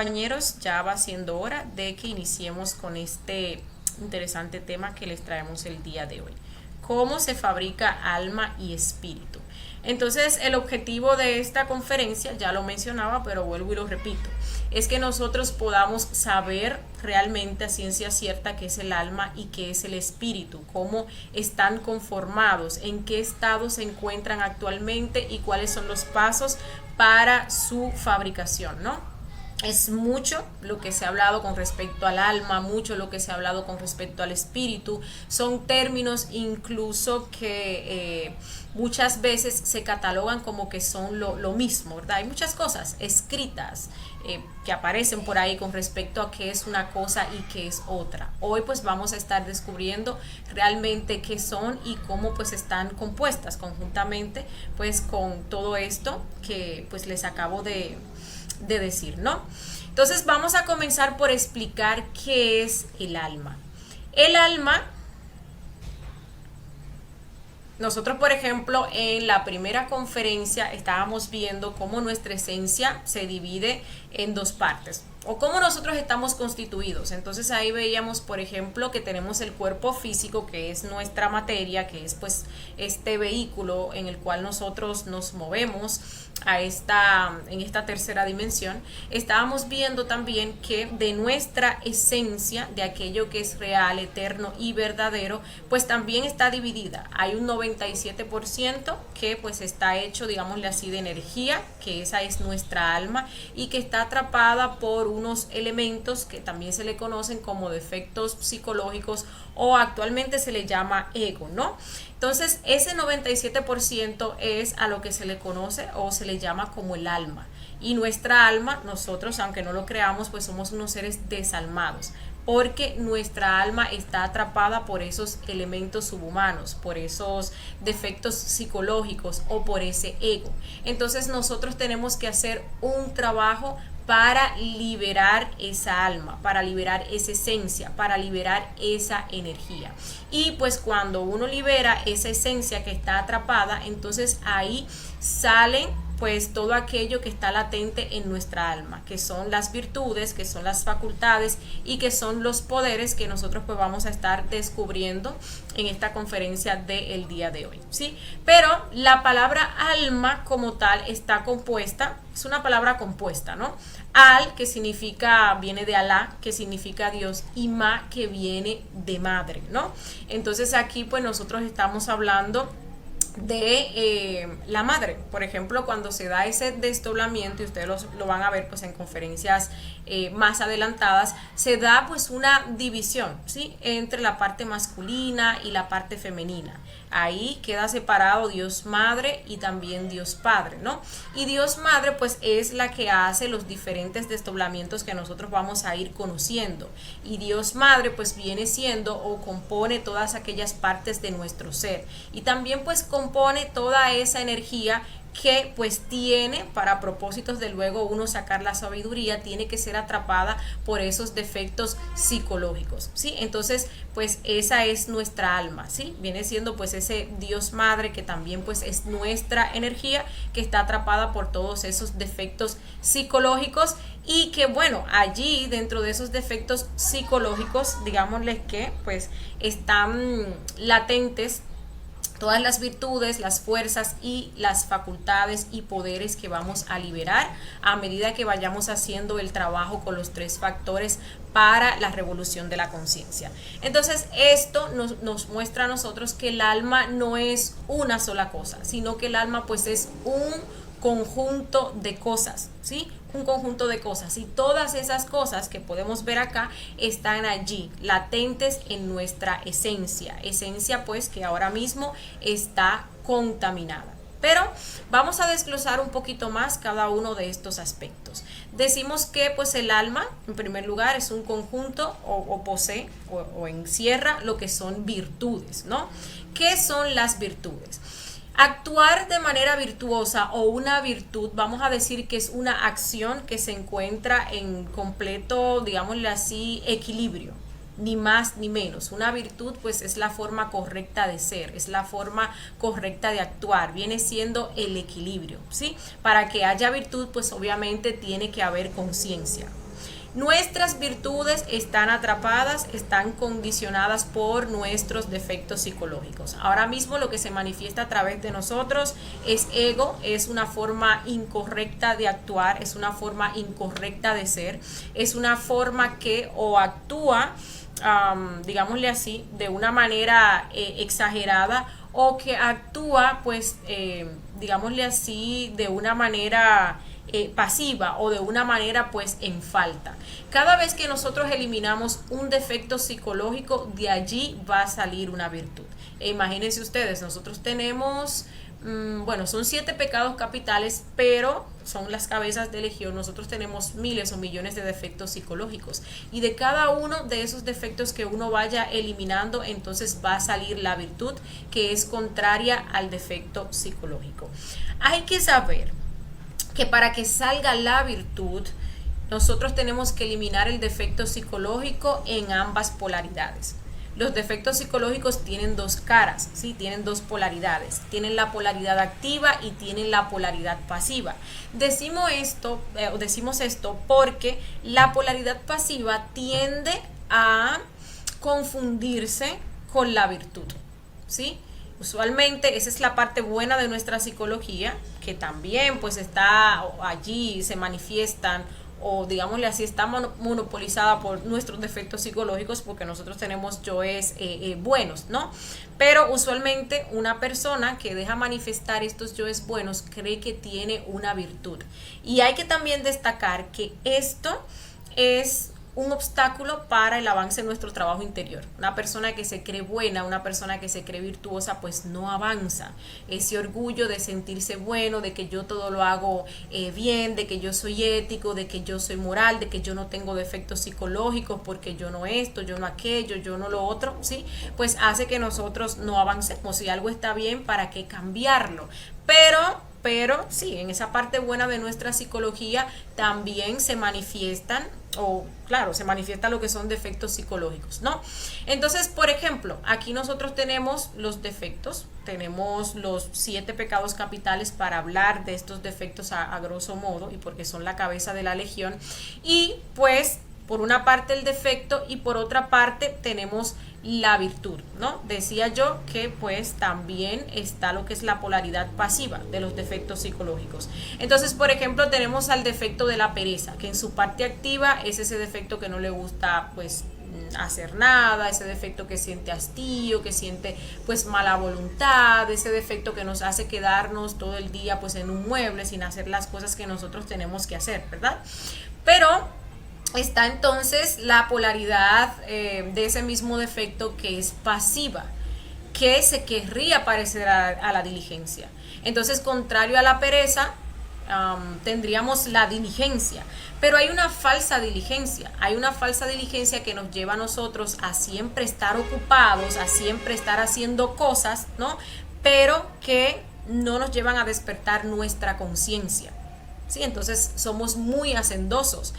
Compañeros, ya va siendo hora de que iniciemos con este interesante tema que les traemos el día de hoy. ¿Cómo se fabrica alma y espíritu? Entonces, el objetivo de esta conferencia, ya lo mencionaba, pero vuelvo y lo repito, es que nosotros podamos saber realmente a ciencia cierta qué es el alma y qué es el espíritu, cómo están conformados, en qué estado se encuentran actualmente y cuáles son los pasos para su fabricación, ¿no? Es mucho lo que se ha hablado con respecto al alma, mucho lo que se ha hablado con respecto al espíritu. Son términos incluso que muchas veces se catalogan como que son lo mismo, ¿verdad? Hay muchas cosas escritas que aparecen por ahí con respecto a qué es una cosa y qué es otra. Hoy pues vamos a estar descubriendo realmente qué son y cómo pues están compuestas conjuntamente pues con todo esto que pues les acabo de decir, ¿no? Entonces vamos a comenzar por explicar qué es el alma. El alma, nosotros por ejemplo en la primera conferencia estábamos viendo cómo nuestra esencia se divide en dos partes o cómo nosotros estamos constituidos. Entonces ahí veíamos por ejemplo que tenemos el cuerpo físico, que es nuestra materia, que es pues este vehículo en el cual nosotros nos movemos en esta tercera dimensión. Estábamos viendo también que de nuestra esencia, de aquello que es real, eterno y verdadero, pues también está dividida. Hay un 97% que pues está hecho, digámosle así, de energía, que esa es nuestra alma y que está atrapada por unos elementos que también se le conocen como defectos psicológicos o actualmente se le llama ego, ¿no? Entonces, ese 97% es a lo que se le conoce o se le llama como el alma. Y nuestra alma, nosotros, aunque no lo creamos, pues somos unos seres desalmados, porque nuestra alma está atrapada por esos elementos subhumanos, por esos defectos psicológicos o por ese ego. Entonces, nosotros tenemos que hacer un trabajo para liberar esa alma, para liberar esa esencia, para liberar esa energía. Y pues cuando uno libera esa esencia que está atrapada, entonces ahí salen pues todo aquello que está latente en nuestra alma, que son las virtudes, que son las facultades y que son los poderes que nosotros pues vamos a estar descubriendo en esta conferencia del día de hoy, ¿sí? Pero la palabra alma como tal está compuesta, es una palabra compuesta, ¿no? Al, que significa, viene de Alá, que significa Dios, y Ma, que viene de madre, ¿no? Entonces aquí pues nosotros estamos hablando de la madre. Por ejemplo, cuando se da ese desdoblamiento, y ustedes lo van a ver pues en conferencias más adelantadas, se da pues una división, ¿sí? Entre la parte masculina y la parte femenina. Ahí queda separado Dios Madre y también Dios Padre, ¿no? Y Dios Madre pues es la que hace los diferentes desdoblamientos que nosotros vamos a ir conociendo. Y Dios Madre pues viene siendo o compone todas aquellas partes de nuestro ser. Y también pues compone toda esa energía que pues tiene, para propósitos de luego uno sacar la sabiduría, tiene que ser atrapada por esos defectos psicológicos, ¿sí? Entonces pues esa es nuestra alma, ¿sí? Viene siendo pues ese Dios Madre que también pues es nuestra energía que está atrapada por todos esos defectos psicológicos y que bueno, allí dentro de esos defectos psicológicos, digámosles que pues están latentes todas las virtudes, las fuerzas y las facultades y poderes que vamos a liberar a medida que vayamos haciendo el trabajo con los tres factores para la revolución de la conciencia. Entonces esto nos muestra a nosotros que el alma no es una sola cosa, sino que el alma pues es un conjunto de cosas, ¿sí? Un conjunto de cosas, y todas esas cosas que podemos ver acá están allí, latentes en nuestra esencia pues que ahora mismo está contaminada. Pero vamos a desglosar un poquito más cada uno de estos aspectos. Decimos que pues el alma, en primer lugar, es un conjunto o posee o encierra lo que son virtudes, ¿no? ¿Qué son las virtudes? Actuar de manera virtuosa o una virtud, vamos a decir que es una acción que se encuentra en completo, digámosle así, equilibrio, ni más ni menos. Una virtud pues es la forma correcta de ser, es la forma correcta de actuar, viene siendo el equilibrio, ¿sí? Para que haya virtud pues obviamente tiene que haber conciencia. Nuestras virtudes están atrapadas, están condicionadas por nuestros defectos psicológicos. Ahora mismo lo que se manifiesta a través de nosotros es ego, es una forma incorrecta de actuar, es una forma incorrecta de ser, es una forma que o actúa, digámosle así, de una manera exagerada, o que actúa, pues, digámosle así, de una manera pasiva, o de una manera pues en falta. Cada vez que nosotros eliminamos un defecto psicológico, de allí va a salir una virtud. Imagínense ustedes, nosotros tenemos, bueno, son 7 pecados capitales, pero son las cabezas de legión. Nosotros tenemos miles o millones de defectos psicológicos, y de cada uno de esos defectos que uno vaya eliminando, entonces va a salir la virtud, que es contraria al defecto psicológico. Hay que saber que para que salga la virtud, nosotros tenemos que eliminar el defecto psicológico en ambas polaridades. Los defectos psicológicos tienen dos caras, ¿sí? Tienen dos polaridades. Tienen la polaridad activa y tienen la polaridad pasiva. Decimos esto porque la polaridad pasiva tiende a confundirse con la virtud, ¿sí? Usualmente esa es la parte buena de nuestra psicología, que también pues está allí, se manifiestan, o digámosle así, está monopolizada por nuestros defectos psicológicos, porque nosotros tenemos yoes buenos, ¿no? Pero usualmente una persona que deja manifestar estos yoes buenos cree que tiene una virtud. Y hay que también destacar que esto es un obstáculo para el avance de nuestro trabajo interior. Una persona que se cree buena, una persona que se cree virtuosa, pues no avanza. Ese orgullo de sentirse bueno, de que yo todo lo hago bien, de que yo soy ético, de que yo soy moral, de que yo no tengo defectos psicológicos, porque yo no esto, yo no aquello, yo no lo otro, ¿sí? Pues hace que nosotros no avancemos. Si algo está bien, ¿para qué cambiarlo? Pero sí, en esa parte buena de nuestra psicología también se manifiestan, o claro, se manifiesta lo que son defectos psicológicos, ¿no? Entonces, por ejemplo, aquí nosotros tenemos los defectos, tenemos los 7 pecados capitales para hablar de estos defectos a grosso modo, y porque son la cabeza de la legión. Y pues por una parte el defecto, y por otra parte tenemos la virtud, ¿no? Decía yo que pues también está lo que es la polaridad pasiva de los defectos psicológicos. Entonces, por ejemplo, tenemos al defecto de la pereza, que en su parte activa es ese defecto que no le gusta pues hacer nada, ese defecto que siente hastío, que siente pues mala voluntad, ese defecto que nos hace quedarnos todo el día pues en un mueble sin hacer las cosas que nosotros tenemos que hacer, ¿verdad? Pero está entonces la polaridad de ese mismo defecto, que es pasiva, que se querría parecer a la diligencia. Entonces, contrario a la pereza, tendríamos la diligencia, pero hay una falsa diligencia, que nos lleva a nosotros a siempre estar ocupados, a siempre estar haciendo cosas, ¿no? Pero que no nos llevan a despertar nuestra conciencia. Sí, entonces somos muy hacendosos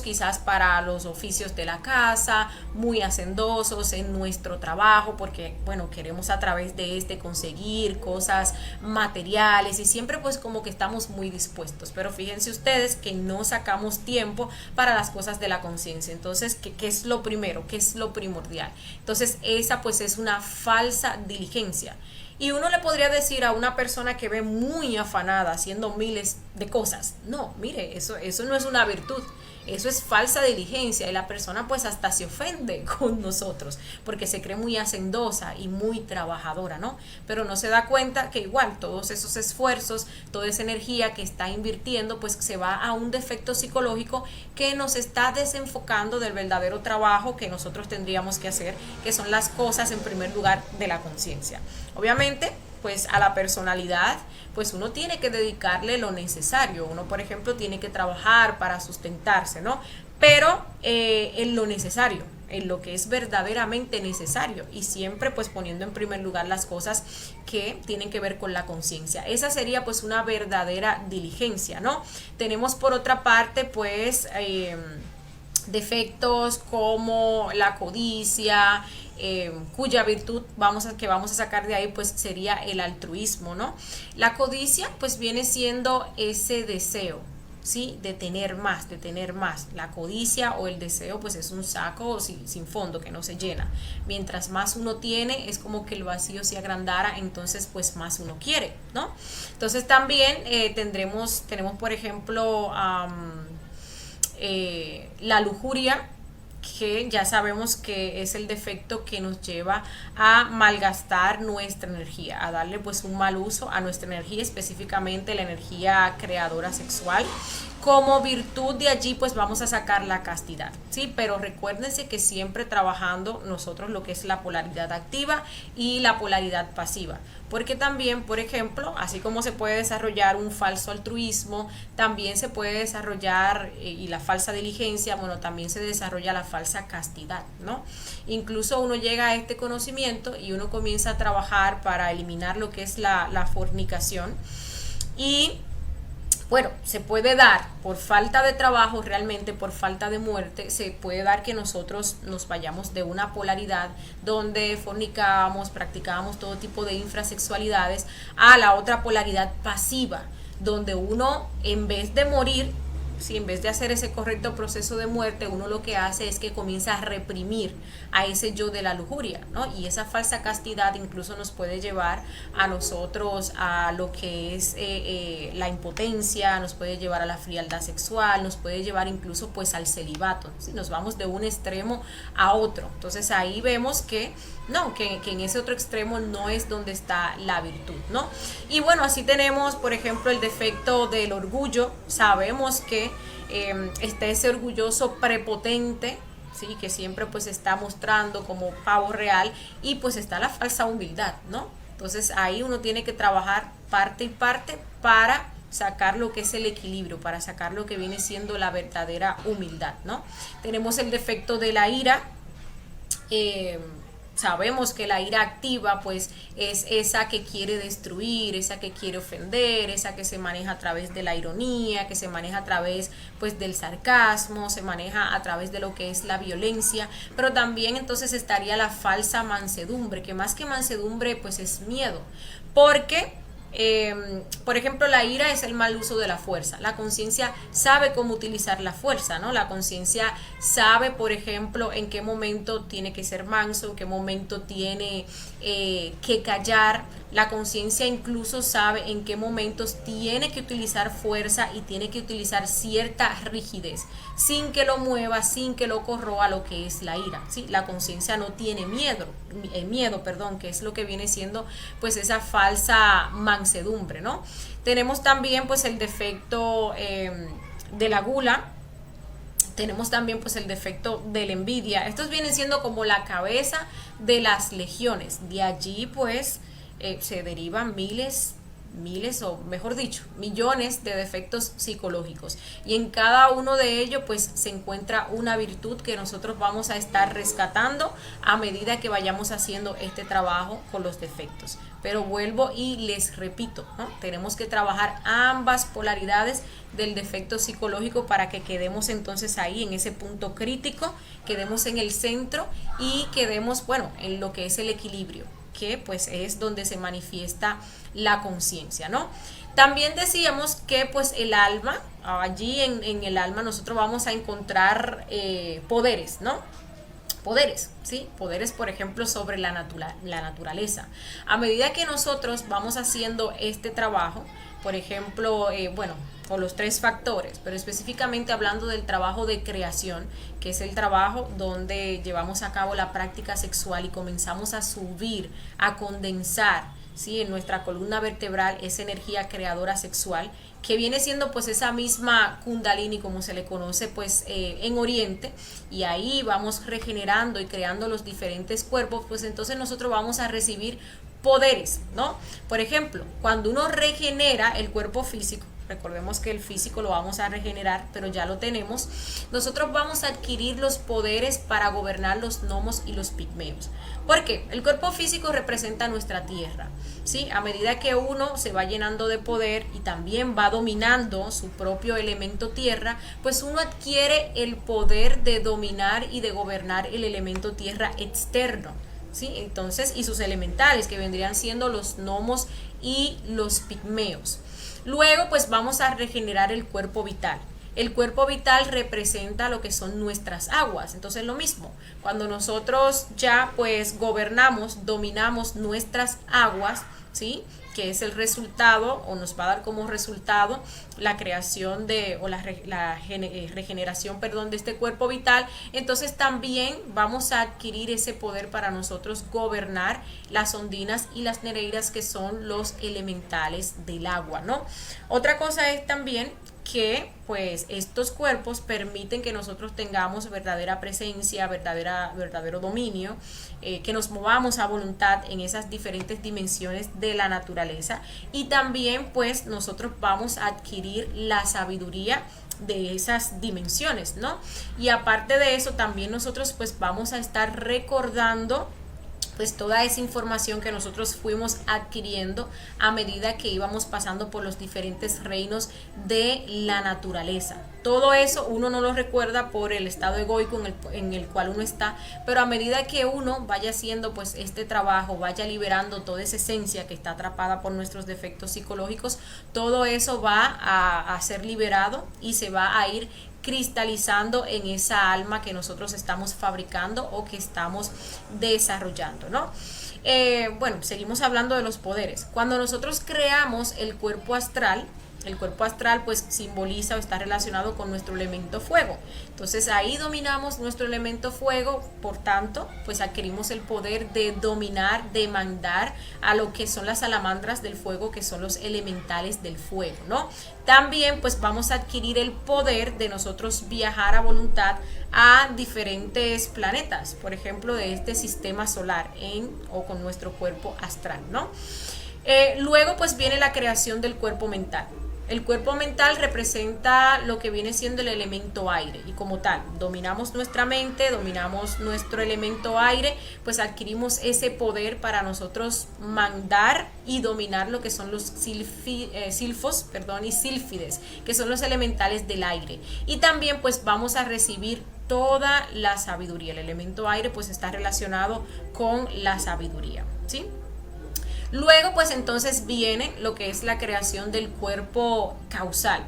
quizás para los oficios de la casa, muy hacendosos en nuestro trabajo, porque bueno, queremos a través de conseguir cosas materiales, y siempre pues como que estamos muy dispuestos, pero fíjense ustedes que no sacamos tiempo para las cosas de la conciencia. Entonces, ¿qué es lo primero? ¿Qué es lo primordial? Entonces esa pues es una falsa diligencia. Y uno le podría decir a una persona que ve muy afanada haciendo miles de cosas, no, mire, eso no es una virtud, eso es falsa diligencia, y la persona pues hasta se ofende con nosotros porque se cree muy hacendosa y muy trabajadora, ¿no? Pero no se da cuenta que igual todos esos esfuerzos, toda esa energía que está invirtiendo pues se va a un defecto psicológico que nos está desenfocando del verdadero trabajo que nosotros tendríamos que hacer, que son las cosas en primer lugar de la conciencia. Obviamente pues a la personalidad pues uno tiene que dedicarle lo necesario. Uno, por ejemplo, tiene que trabajar para sustentarse, ¿no? Pero en lo necesario, en lo que es verdaderamente necesario, y siempre pues poniendo en primer lugar las cosas que tienen que ver con la conciencia. Esa sería pues una verdadera diligencia, ¿no? Tenemos por otra parte pues defectos como la codicia, cuya virtud vamos a sacar de ahí pues sería el altruismo, ¿no? La codicia pues viene siendo ese deseo ¿sí? De tener más, de tener más. La codicia o el deseo pues es un saco sin fondo que no se llena. Mientras más uno tiene, es como que el vacío se agrandara, entonces pues más uno quiere, ¿no? Entonces también tenemos por ejemplo la lujuria, que ya sabemos que es el defecto que nos lleva a malgastar nuestra energía, a darle pues un mal uso a nuestra energía, específicamente la energía creadora sexual. Como virtud de allí pues vamos a sacar la castidad, ¿sí? Pero recuérdense que siempre trabajando nosotros lo que es la polaridad activa y la polaridad pasiva, porque también, por ejemplo, así como se puede desarrollar un falso altruismo, también se puede desarrollar y la falsa diligencia, bueno, también se desarrolla la falsa castidad, ¿no? Incluso uno llega a este conocimiento y uno comienza a trabajar para eliminar lo que es la fornicación, y bueno, se puede dar por falta de trabajo, realmente por falta de muerte, se puede dar que nosotros nos vayamos de una polaridad donde fornicábamos, practicábamos todo tipo de infrasexualidades, a la otra polaridad pasiva, donde uno en vez de morir, si en vez de hacer ese correcto proceso de muerte, uno lo que hace es que comienza a reprimir a ese yo de la lujuria, ¿no? Y esa falsa castidad incluso nos puede llevar a nosotros a lo que es la impotencia, nos puede llevar a la frialdad sexual, nos puede llevar incluso pues al celibato, ¿sí? Nos vamos de un extremo a otro. Entonces ahí vemos que no, que en ese otro extremo no es donde está la virtud, ¿no? Y bueno, así tenemos, por ejemplo, el defecto del orgullo. Sabemos que está ese orgulloso prepotente, ¿sí? Que siempre pues está mostrando como pavo real, y pues está la falsa humildad, ¿no? Entonces ahí uno tiene que trabajar parte y parte para sacar lo que es el equilibrio, para sacar lo que viene siendo la verdadera humildad, ¿no? Tenemos el defecto de la ira. Sabemos que la ira activa pues es esa que quiere destruir, esa que quiere ofender, esa que se maneja a través de la ironía, que se maneja a través pues del sarcasmo, se maneja a través de lo que es la violencia. Pero también entonces estaría la falsa mansedumbre, que más que mansedumbre pues es miedo, porque por ejemplo, la ira es el mal uso de la fuerza. La conciencia sabe cómo utilizar la fuerza, ¿no? La conciencia sabe, por ejemplo, en qué momento tiene que ser manso, en qué momento tiene que callar. La conciencia incluso sabe en qué momentos tiene que utilizar fuerza y tiene que utilizar cierta rigidez, sin que lo mueva, sin que lo corroa lo que es la ira, ¿sí? La conciencia no tiene miedo, que es lo que viene siendo pues esa falsa mansedumbre, ¿no? Tenemos también pues el defecto de la gula. Tenemos también pues el defecto de la envidia. Estos vienen siendo como la cabeza de las legiones. De allí pues se derivan miles o mejor dicho, millones de defectos psicológicos, y en cada uno de ellos pues se encuentra una virtud que nosotros vamos a estar rescatando a medida que vayamos haciendo este trabajo con los defectos. Pero vuelvo y les repito, ¿no? Tenemos que trabajar ambas polaridades del defecto psicológico para que quedemos entonces ahí en ese punto crítico, quedemos en el centro y quedemos, bueno, en lo que es el equilibrio, que pues es donde se manifiesta la conciencia, ¿no? También decíamos que pues el alma, allí en el alma nosotros vamos a encontrar poderes, ¿no? Poderes, ¿sí? Poderes, por ejemplo, sobre la naturaleza. A medida que nosotros vamos haciendo este trabajo, por ejemplo, bueno, con los 3 factores, pero específicamente hablando del trabajo de creación, que es el trabajo donde llevamos a cabo la práctica sexual y comenzamos a subir, a condensar, ¿sí? En nuestra columna vertebral esa energía creadora sexual, que viene siendo pues esa misma kundalini como se le conoce pues en Oriente, y ahí vamos regenerando y creando los diferentes cuerpos, pues entonces nosotros vamos a recibir poderes, ¿no? Por ejemplo, cuando uno regenera el cuerpo físico, recordemos que el físico lo vamos a regenerar, pero ya lo tenemos, nosotros vamos a adquirir los poderes para gobernar los gnomos y los pigmeos. ¿Por qué? El cuerpo físico representa nuestra tierra, ¿sí? A medida que uno se va llenando de poder y también va dominando su propio elemento tierra, pues uno adquiere el poder de dominar y de gobernar el elemento tierra externo, ¿sí? Entonces, y sus elementales, que vendrían siendo los gnomos y los pigmeos. Luego pues vamos a regenerar el cuerpo vital. El cuerpo vital representa lo que son nuestras aguas. Entonces lo mismo, cuando nosotros ya pues gobernamos, dominamos nuestras aguas, ¿sí? Que es el resultado, o nos va a dar como resultado la creación de, o la regeneración, perdón, de este cuerpo vital. Entonces también vamos a adquirir ese poder para nosotros gobernar las ondinas y las nereidas, que son los elementales del agua, ¿no? Otra cosa es también que pues estos cuerpos permiten que nosotros tengamos verdadera presencia, verdadero dominio, que nos movamos a voluntad en esas diferentes dimensiones de la naturaleza, y también pues nosotros vamos a adquirir la sabiduría de esas dimensiones, ¿no? Y aparte de eso también nosotros pues vamos a estar recordando pues toda esa información que nosotros fuimos adquiriendo a medida que íbamos pasando por los diferentes reinos de la naturaleza. Todo eso uno no lo recuerda por el estado egoico en el cual uno está, pero a medida que uno vaya haciendo pues este trabajo, vaya liberando toda esa esencia que está atrapada por nuestros defectos psicológicos, todo eso va a ser liberado y se va a ir cristalizando en esa alma que nosotros estamos fabricando o que estamos desarrollando, ¿no? Bueno, seguimos hablando de los poderes. Cuando nosotros creamos el cuerpo astral pues simboliza o está relacionado con nuestro elemento fuego. Entonces ahí dominamos nuestro elemento fuego, por tanto pues adquirimos el poder de dominar, de mandar a lo que son las salamandras del fuego, que son los elementales del fuego, ¿no? También pues vamos a adquirir el poder de nosotros viajar a voluntad a diferentes planetas, por ejemplo de este sistema solar o con nuestro cuerpo astral, ¿no? Luego pues viene la creación del cuerpo mental. El cuerpo mental representa lo que viene siendo el elemento aire, y como tal dominamos nuestra mente, dominamos nuestro elemento aire, pues adquirimos ese poder para nosotros mandar y dominar lo que son los silfos, y sílfides, que son los elementales del aire. Y también pues vamos a recibir toda la sabiduría. El elemento aire pues está relacionado con la sabiduría, ¿sí? Luego pues entonces viene lo que es la creación del cuerpo causal.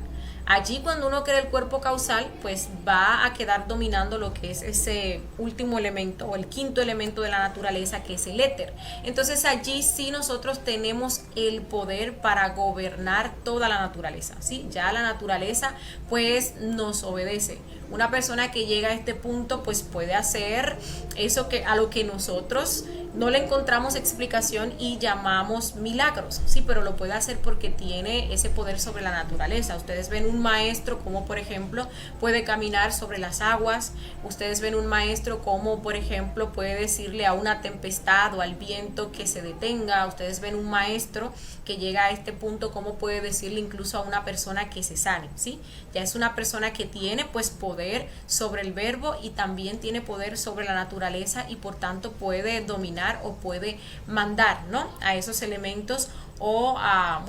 Allí cuando uno crea el cuerpo causal pues va a quedar dominando lo que es ese último elemento o el quinto elemento de la naturaleza, que es el éter. Entonces allí sí nosotros tenemos el poder para gobernar toda la naturaleza, ¿sí? Ya la naturaleza pues nos obedece. Una persona que llega a este punto pues puede hacer eso a lo que nosotros no le encontramos explicación y llamamos milagros, sí, pero lo puede hacer porque tiene ese poder sobre la naturaleza. Ustedes ven un maestro como por ejemplo puede caminar sobre las aguas. Ustedes ven un maestro como por ejemplo puede decirle a una tempestad o al viento que se detenga. Ustedes ven un maestro que llega a este punto como puede decirle incluso a una persona que se sane, ¿sí? Ya es una persona que tiene pues poder sobre el verbo y también tiene poder sobre la naturaleza, y por tanto puede dominar o puede mandar, ¿no? A esos elementos o a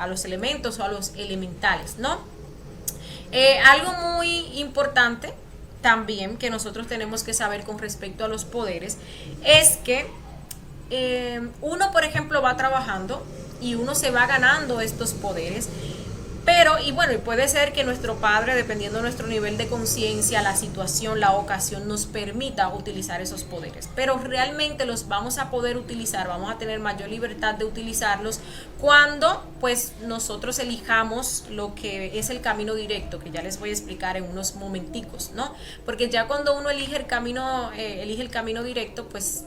los elementos o a los elementales, ¿no? Algo muy importante también que nosotros tenemos que saber con respecto a los poderes es que uno, por ejemplo, va trabajando y uno se va ganando estos poderes. Pero, y puede ser que nuestro padre, dependiendo de nuestro nivel de conciencia, la situación, la ocasión, nos permita utilizar esos poderes. Pero realmente los vamos a poder utilizar, vamos a tener mayor libertad de utilizarlos cuando pues nosotros elijamos lo que es el camino directo, que ya les voy a explicar en unos momenticos, ¿no? Porque ya cuando uno elige el camino directo, pues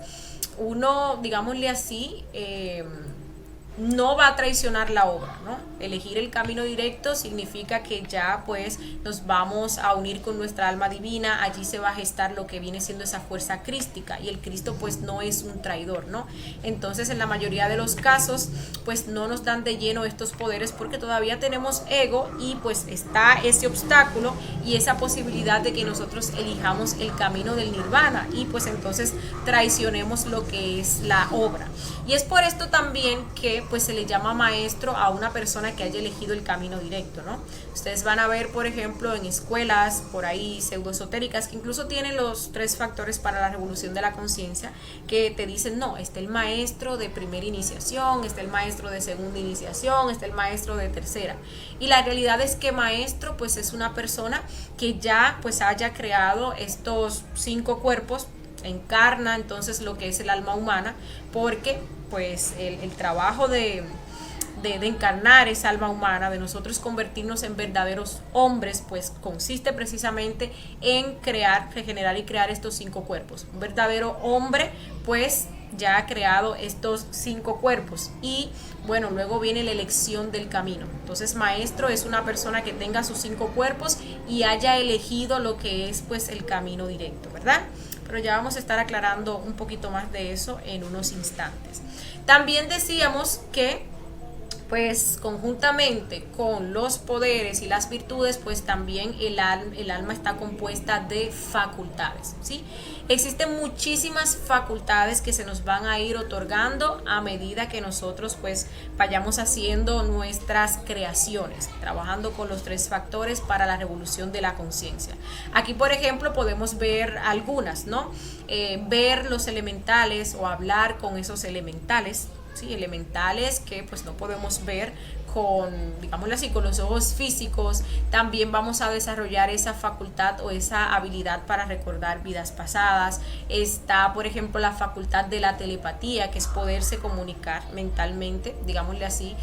uno, digámosle así, no va a traicionar la obra, ¿no? Elegir el camino directo significa que ya pues nos vamos a unir con nuestra alma divina. Allí se va a gestar lo que viene siendo esa fuerza crística, y el Cristo pues no es un traidor, ¿no? Entonces en la mayoría de los casos pues no nos dan de lleno estos poderes porque todavía tenemos ego, y pues está ese obstáculo y esa posibilidad de que nosotros elijamos el camino del nirvana y pues entonces traicionemos lo que es la obra. Y es por esto también que pues se le llama maestro a una persona que haya elegido el camino directo, ¿no? Ustedes van a ver, por ejemplo, en escuelas por ahí pseudoesotéricas que incluso tienen los 3 factores para la revolución de la conciencia, que te dicen, no, está el maestro de primera iniciación, está el maestro de segunda iniciación, está el maestro de tercera. Y la realidad es que maestro pues es una persona que ya pues haya creado estos 5 cuerpos, encarna entonces lo que es el alma humana, porque pues el trabajo de encarnar esa alma humana, de nosotros convertirnos en verdaderos hombres, pues consiste precisamente en crear, regenerar y crear estos 5 cuerpos. Un verdadero hombre pues ya ha creado estos 5 cuerpos y bueno, luego viene la elección del camino. Entonces maestro es una persona que tenga sus 5 cuerpos y haya elegido lo que es pues el camino directo, ¿verdad? Pero ya vamos a estar aclarando un poquito más de eso en unos instantes. También decíamos que pues conjuntamente con los poderes y las virtudes, pues también el alma está compuesta de facultades, ¿sí? Existen muchísimas facultades que se nos van a ir otorgando a medida que nosotros pues vayamos haciendo nuestras creaciones, trabajando con los 3 factores para la revolución de la conciencia. Aquí, por ejemplo, podemos ver algunas, ¿no? Ver los elementales o hablar con esos elementales, ¿sí? Elementales que pues no podemos ver con, digámoslo así, con los ojos físicos. También vamos a desarrollar esa facultad o esa habilidad para recordar vidas pasadas. Está, por ejemplo, la facultad de la telepatía, que es poderse comunicar mentalmente, digámosle así,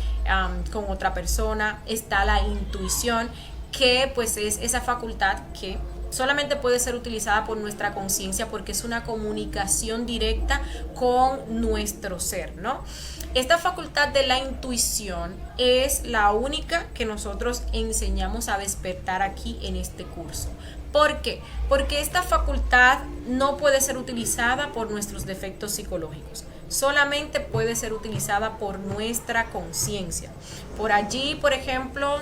con otra persona. Está la intuición, que pues es esa facultad que solamente puede ser utilizada por nuestra conciencia porque es una comunicación directa con nuestro ser, ¿no? Esta facultad de la intuición es la única que nosotros enseñamos a despertar aquí en este curso. ¿Por qué? Porque esta facultad no puede ser utilizada por nuestros defectos psicológicos. Solamente puede ser utilizada por nuestra conciencia. Por allí, por ejemplo,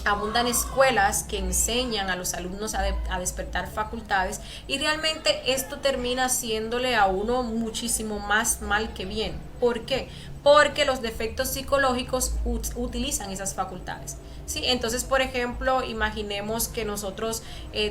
abundan escuelas que enseñan a los alumnos a despertar facultades y realmente esto termina haciéndole a uno muchísimo más mal que bien. ¿Por qué? Porque los defectos psicológicos utilizan esas facultades, ¿sí? Entonces, por ejemplo, imaginemos que nosotros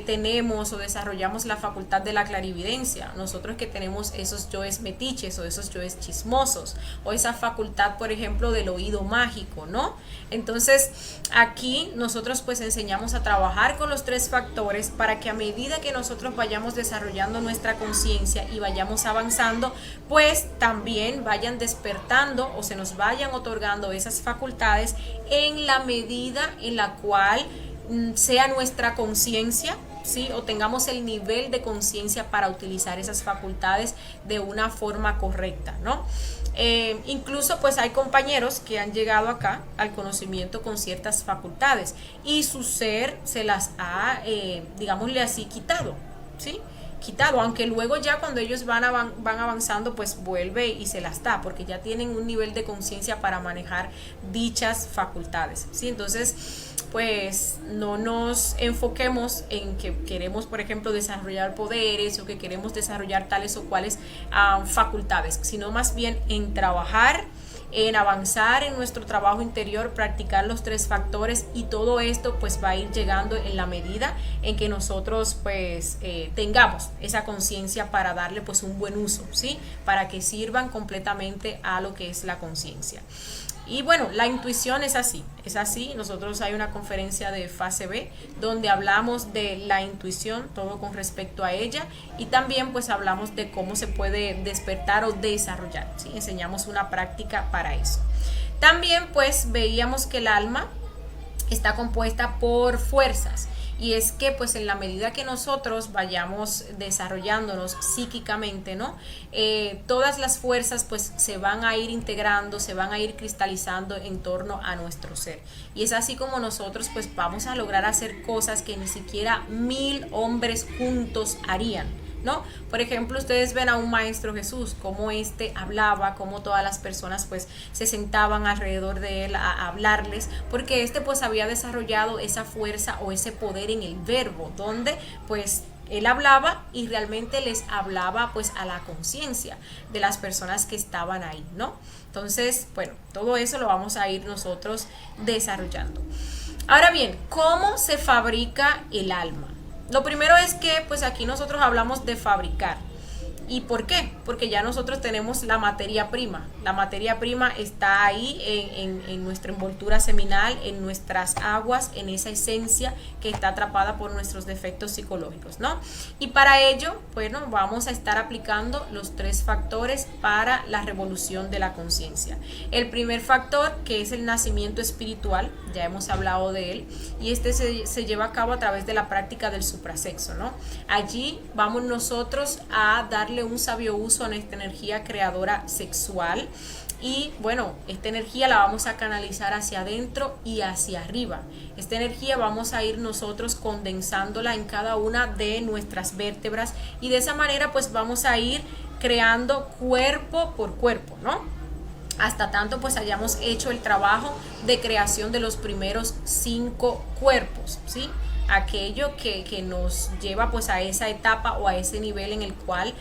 tenemos o desarrollamos la facultad de la clarividencia, nosotros que tenemos esos yoes metiches o esos yoes chismosos, o esa facultad, por ejemplo, del oído mágico, ¿no? Entonces, aquí nosotros pues enseñamos a trabajar con los 3 factores para que a medida que nosotros vayamos desarrollando nuestra conciencia y vayamos avanzando, pues también vayan despertando o se nos vayan otorgando esas facultades en la medida en la cual sea nuestra conciencia, ¿sí? O tengamos el nivel de conciencia para utilizar esas facultades de una forma correcta, ¿no? Incluso pues hay compañeros que han llegado acá al conocimiento con ciertas facultades y su ser se las ha, digámosle así, quitado, ¿sí? Quitado, aunque luego ya cuando ellos van avanzando pues vuelve y se las da porque ya tienen un nivel de conciencia para manejar dichas facultades, ¿sí? Entonces pues no nos enfoquemos en que queremos, por ejemplo, desarrollar poderes o que queremos desarrollar tales o cuales facultades, sino más bien en trabajar, en avanzar en nuestro trabajo interior, practicar los 3 factores, y todo esto pues va a ir llegando en la medida en que nosotros pues tengamos esa conciencia para darle pues un buen uso, ¿sí? Para que sirvan completamente a lo que es la conciencia. Y bueno, la intuición es así. Nosotros hay una conferencia de fase B donde hablamos de la intuición, todo con respecto a ella, y también pues hablamos de cómo se puede despertar o desarrollar, ¿sí? Enseñamos una práctica para eso. También pues veíamos que el alma está compuesta por fuerzas. Y es que pues en la medida que nosotros vayamos desarrollándonos psíquicamente, ¿no? Todas las fuerzas pues se van a ir integrando, se van a ir cristalizando en torno a nuestro ser. Y es así como nosotros pues vamos a lograr hacer cosas que ni siquiera 1000 hombres juntos harían. ¿no? Por ejemplo, ustedes ven a un maestro Jesús, cómo hablaba, cómo todas las personas pues se sentaban alrededor de él a hablarles, porque pues había desarrollado esa fuerza o ese poder en el verbo, donde pues él hablaba y realmente les hablaba pues a la conciencia de las personas que estaban ahí, ¿no? Entonces, bueno, todo eso lo vamos a ir nosotros desarrollando. Ahora bien, ¿cómo se fabrica el alma? Lo primero es que pues aquí nosotros hablamos de fabricar. ¿Y por qué? Porque ya nosotros tenemos la materia prima. La materia prima está ahí en nuestra envoltura seminal, en nuestras aguas, en esa esencia que está atrapada por nuestros defectos psicológicos, ¿no? Y para ello, bueno, vamos a estar aplicando los 3 factores para la revolución de la conciencia. El primer factor, que es el nacimiento espiritual, ya hemos hablado de él, y se lleva a cabo a través de la práctica del suprasexo, ¿no? Allí vamos nosotros a darle un sabio uso a nuestra energía creadora sexual y bueno, esta energía la vamos a canalizar hacia adentro y hacia arriba. Esta energía vamos a ir nosotros condensándola en cada una de nuestras vértebras y de esa manera pues vamos a ir creando cuerpo por cuerpo, ¿no? Hasta tanto pues hayamos hecho el trabajo de creación de los primeros 5 cuerpos, ¿sí? Aquello que nos lleva pues a esa etapa o a ese nivel en el cual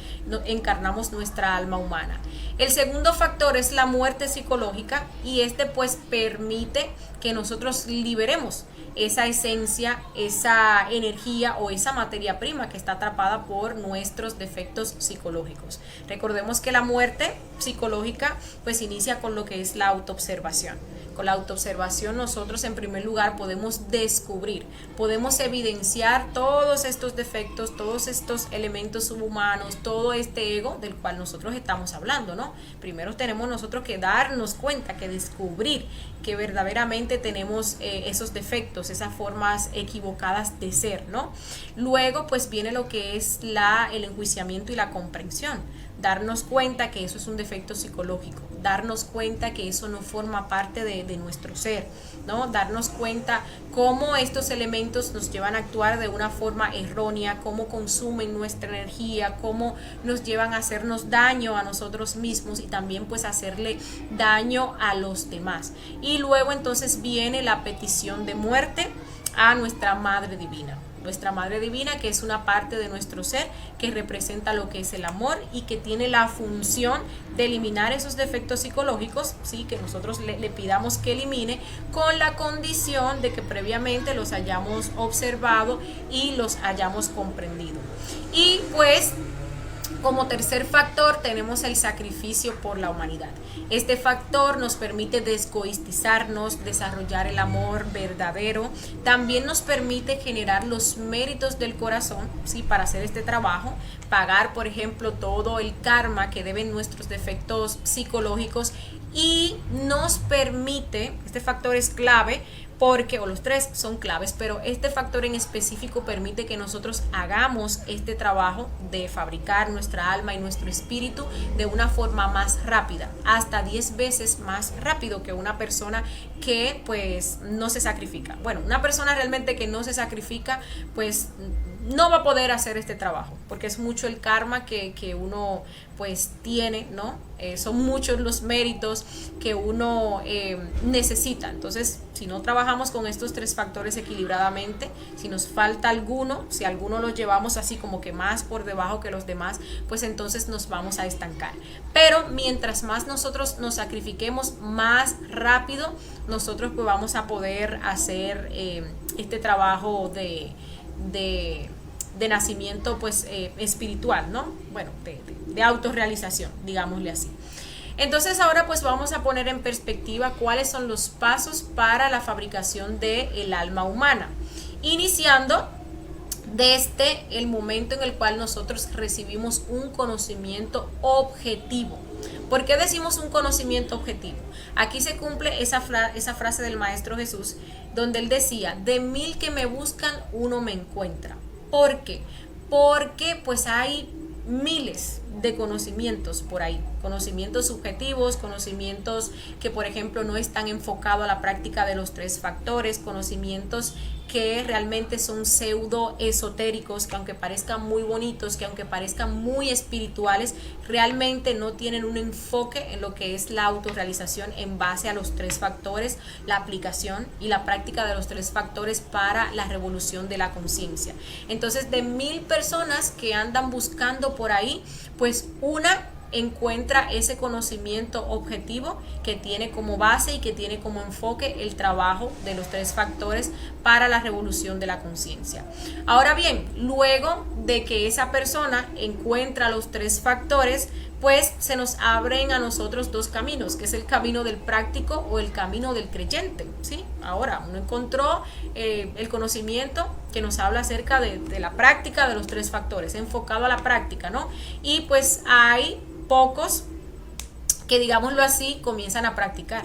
encarnamos nuestra alma humana. El segundo factor es la muerte psicológica y pues permite que nosotros liberemos esa esencia, esa energía o esa materia prima que está atrapada por nuestros defectos psicológicos. Recordemos que la muerte psicológica pues inicia con lo que es la autoobservación. Con la autoobservación nosotros en primer lugar podemos descubrir, podemos evidenciar todos estos defectos, todos estos elementos subhumanos, todo este ego del cual nosotros estamos hablando, ¿no? Primero tenemos nosotros que darnos cuenta, que descubrir que verdaderamente tenemos esos defectos, esas formas equivocadas de ser, ¿no? Luego pues viene lo que es el enjuiciamiento y la comprensión. Darnos cuenta que eso es un defecto psicológico, darnos cuenta que eso no forma parte de nuestro ser, ¿no? Darnos cuenta cómo estos elementos nos llevan a actuar de una forma errónea, cómo consumen nuestra energía, cómo nos llevan a hacernos daño a nosotros mismos y también pues hacerle daño a los demás. Y luego entonces viene la petición de muerte a nuestra Madre Divina. Nuestra Madre Divina, que es una parte de nuestro ser que representa lo que es el amor y que tiene la función de eliminar esos defectos psicológicos, ¿sí? Que nosotros le pidamos que elimine con la condición de que previamente los hayamos observado y los hayamos comprendido. Y pues como tercer factor tenemos el sacrificio por la humanidad. Este factor nos permite descoistizarnos, desarrollar el amor verdadero. También nos permite generar los méritos del corazón, ¿sí? Para hacer este trabajo, pagar, por ejemplo, todo el karma que deben nuestros defectos psicológicos y nos permite, este factor es clave, o los 3 son claves, pero este factor en específico permite que nosotros hagamos este trabajo de fabricar nuestra alma y nuestro espíritu de una forma más rápida, hasta 10 veces más rápido que una persona que pues no se sacrifica. Bueno, una persona realmente que no se sacrifica pues no va a poder hacer este trabajo, porque es mucho el karma que uno pues tiene, ¿no? Son muchos los méritos que uno necesita. Entonces, si no trabajamos con estos 3 factores equilibradamente, si nos falta alguno, si alguno lo llevamos así como que más por debajo que los demás, pues entonces nos vamos a estancar. Pero mientras más nosotros nos sacrifiquemos, más rápido nosotros pues vamos a poder hacer este trabajo de nacimiento pues espiritual, ¿no? Bueno, de autorrealización, digámosle así. Entonces ahora pues vamos a poner en perspectiva cuáles son los pasos para la fabricación del alma humana, iniciando desde el momento en el cual nosotros recibimos un conocimiento objetivo. ¿Por qué decimos un conocimiento objetivo? Aquí se cumple esa frase del Maestro Jesús, donde él decía: de 1000 que me buscan, uno me encuentra. ¿Por qué? Porque pues hay miles de conocimientos por ahí, conocimientos subjetivos, conocimientos que por ejemplo no están enfocados a la práctica de los 3 factores, conocimientos que realmente son pseudo esotéricos, que aunque parezcan muy bonitos, que aunque parezcan muy espirituales, realmente no tienen un enfoque en lo que es la autorrealización en base a los 3 factores, la aplicación y la práctica de los 3 factores para la revolución de la conciencia. Entonces, de 1000 personas que andan buscando por ahí, pues una encuentra ese conocimiento objetivo que tiene como base y que tiene como enfoque el trabajo de los 3 factores para la revolución de la conciencia. Ahora bien, luego de que esa persona encuentra los 3 factores, pues se nos abren a nosotros 2 caminos, que es el camino del práctico o el camino del creyente, ¿sí? Ahora, uno encontró el conocimiento que nos habla acerca de la práctica de los 3 factores, enfocado a la práctica, ¿no? Y pues hay pocos que, digámoslo así, comienzan a practicar.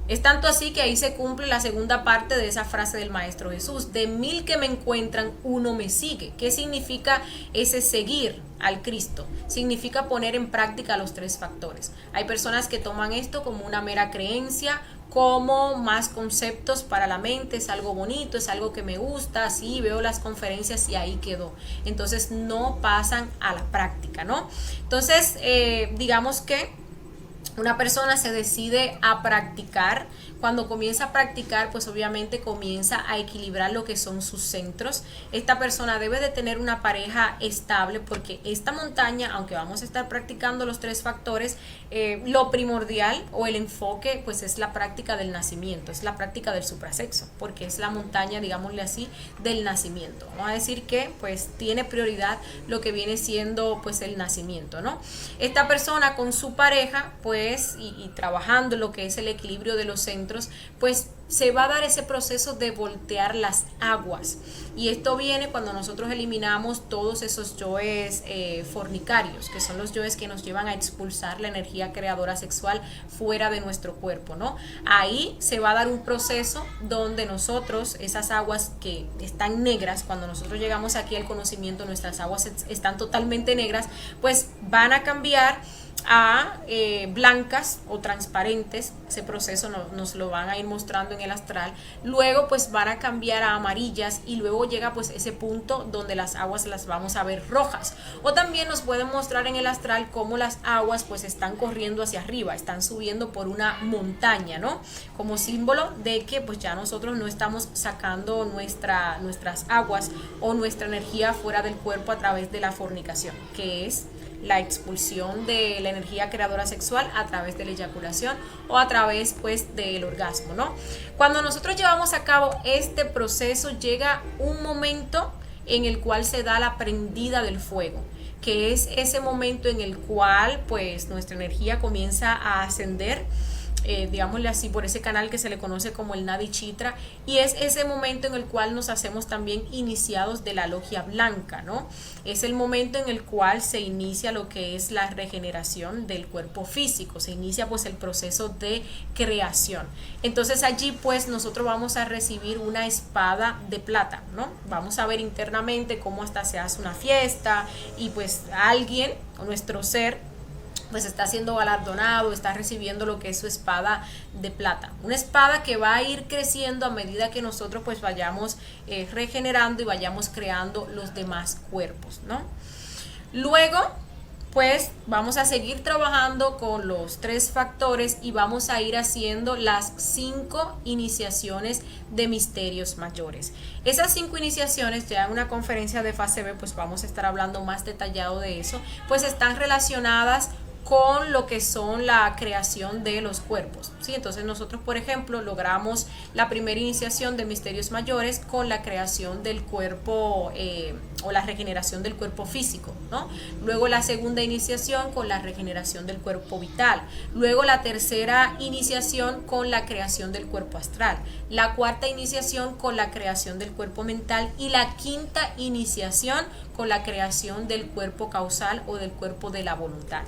Es tanto así que ahí se cumple la segunda parte de esa frase del Maestro Jesús: de 1000 que me encuentran, uno me sigue. ¿Qué significa ese seguir al Cristo? Significa poner en práctica los 3 factores. Hay personas que toman esto como una mera creencia, como más conceptos para la mente, es algo bonito, es algo que me gusta, sí, veo las conferencias y ahí quedó. Entonces no pasan a la práctica, ¿no? Entonces, digamos que una persona se decide a practicar. Cuando comienza a practicar, pues obviamente comienza a equilibrar lo que son sus centros. Esta persona debe de tener una pareja estable, porque esta montaña, aunque vamos a estar practicando los 3 factores, lo primordial o el enfoque pues es la práctica del nacimiento, es la práctica del suprasexo, porque es la montaña, digámosle así, del nacimiento. Vamos a decir que pues tiene prioridad lo que viene siendo pues el nacimiento, ¿no? Esta persona con su pareja pues y trabajando lo que es el equilibrio de los centros, pues se va a dar ese proceso de voltear las aguas, y esto viene cuando nosotros eliminamos todos esos yoes fornicarios, que son los yoes que nos llevan a expulsar la energía creadora sexual fuera de nuestro cuerpo, ¿no? Ahí se va a dar un proceso donde nosotros, esas aguas que están negras, cuando nosotros llegamos aquí al conocimiento, nuestras aguas están totalmente negras, pues van a cambiar a blancas o transparentes. Ese proceso nos lo van a ir mostrando en el astral. Luego pues van a cambiar a amarillas, y luego llega pues ese punto donde las aguas las vamos a ver rojas. O también nos pueden mostrar en el astral cómo las aguas pues están corriendo hacia arriba, están subiendo por una montaña, ¿no? Como símbolo de que pues ya nosotros no estamos sacando nuestras aguas o nuestra energía fuera del cuerpo a través de la fornicación, que es la expulsión de la energía creadora sexual a través de la eyaculación o a través pues del orgasmo, ¿no? Cuando nosotros llevamos a cabo este proceso, llega un momento en el cual se da la prendida del fuego, que es ese momento en el cual pues nuestra energía comienza a ascender, digámosle así, por ese canal que se le conoce como el Nadi Chitra, y es ese momento en el cual nos hacemos también iniciados de la logia blanca, ¿no? Es el momento en el cual se inicia lo que es la regeneración del cuerpo físico, se inicia pues el proceso de creación. Entonces allí pues nosotros vamos a recibir una espada de plata, ¿no? Vamos a ver internamente cómo hasta se hace una fiesta, y pues alguien, o nuestro ser, pues está siendo galardonado, está recibiendo lo que es su espada de plata. Una espada que va a ir creciendo a medida que nosotros pues vayamos regenerando y vayamos creando los demás cuerpos, ¿no? Luego pues vamos a seguir trabajando con los 3 factores y vamos a ir haciendo las 5 iniciaciones de misterios mayores. Esas 5 iniciaciones, ya en una conferencia de fase B pues vamos a estar hablando más detallado de eso, pues están relacionadas con lo que son la creación de los cuerpos, ¿sí? Entonces nosotros, por ejemplo, logramos la primera iniciación de misterios mayores con la creación del cuerpo o la regeneración del cuerpo físico, ¿no? Luego la segunda iniciación con la regeneración del cuerpo vital. Luego la tercera iniciación con la creación del cuerpo astral. La cuarta iniciación con la creación del cuerpo mental. Y la quinta iniciación con la creación del cuerpo causal o del cuerpo de la voluntad.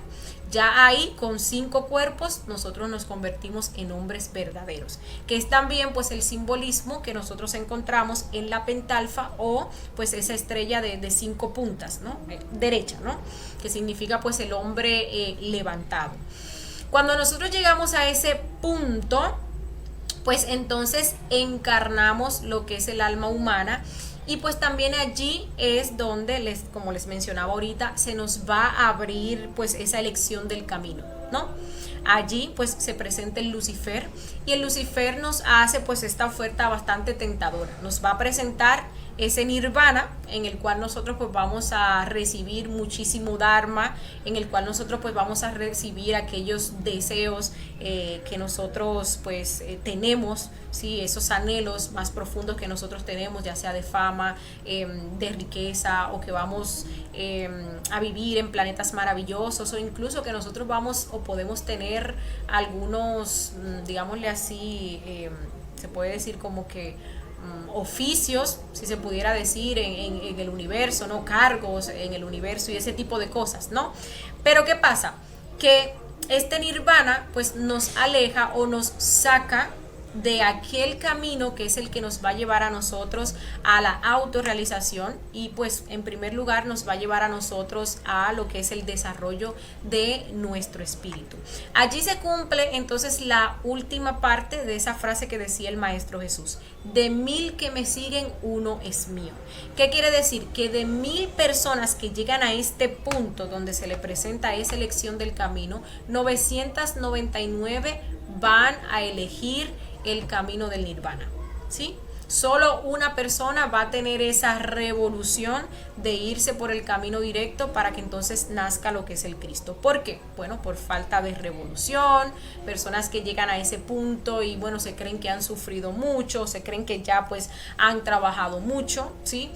Ya ahí, con 5 cuerpos, nosotros nos convertimos en hombres verdaderos, que es también pues el simbolismo que nosotros encontramos en la pentalfa, o pues esa estrella de 5 puntas, ¿no? Derecha, ¿no? Que significa pues el hombre levantado. Cuando nosotros llegamos a ese punto, pues entonces encarnamos lo que es el alma humana, y pues también allí es donde, como les mencionaba ahorita, se nos va a abrir pues esa elección del camino, ¿no? Allí pues se presenta el Lucifer, y el Lucifer nos hace pues esta oferta bastante tentadora. Nos va a presentar ese nirvana en el cual nosotros pues vamos a recibir muchísimo dharma, en el cual nosotros pues vamos a recibir aquellos deseos que nosotros pues tenemos, ¿sí? Esos anhelos más profundos que nosotros tenemos, ya sea de fama, de riqueza, o que vamos a vivir en planetas maravillosos, o incluso que nosotros vamos o podemos tener algunos, digámosle así, se puede decir como que oficios, si se pudiera decir, en el universo, ¿no? Cargos en el universo y ese tipo de cosas, ¿no? Pero ¿qué pasa? Que este nirvana pues nos aleja o nos saca de aquel camino que es el que nos va a llevar a nosotros a la autorrealización, y pues en primer lugar nos va a llevar a nosotros a lo que es el desarrollo de nuestro espíritu. Allí se cumple entonces la última parte de esa frase que decía el Maestro Jesús: de 1000 que me siguen, uno es mío. ¿Qué quiere decir? Que de 1000 personas que llegan a este punto donde se le presenta esa elección del camino, 999 van a elegir el camino del nirvana, ¿sí? Solo una persona va a tener esa revolución de irse por el camino directo para que entonces nazca lo que es el Cristo. ¿Por qué? Bueno, por falta de revolución, personas que llegan a ese punto y bueno, se creen que han sufrido mucho, se creen que ya pues han trabajado mucho, ¿sí?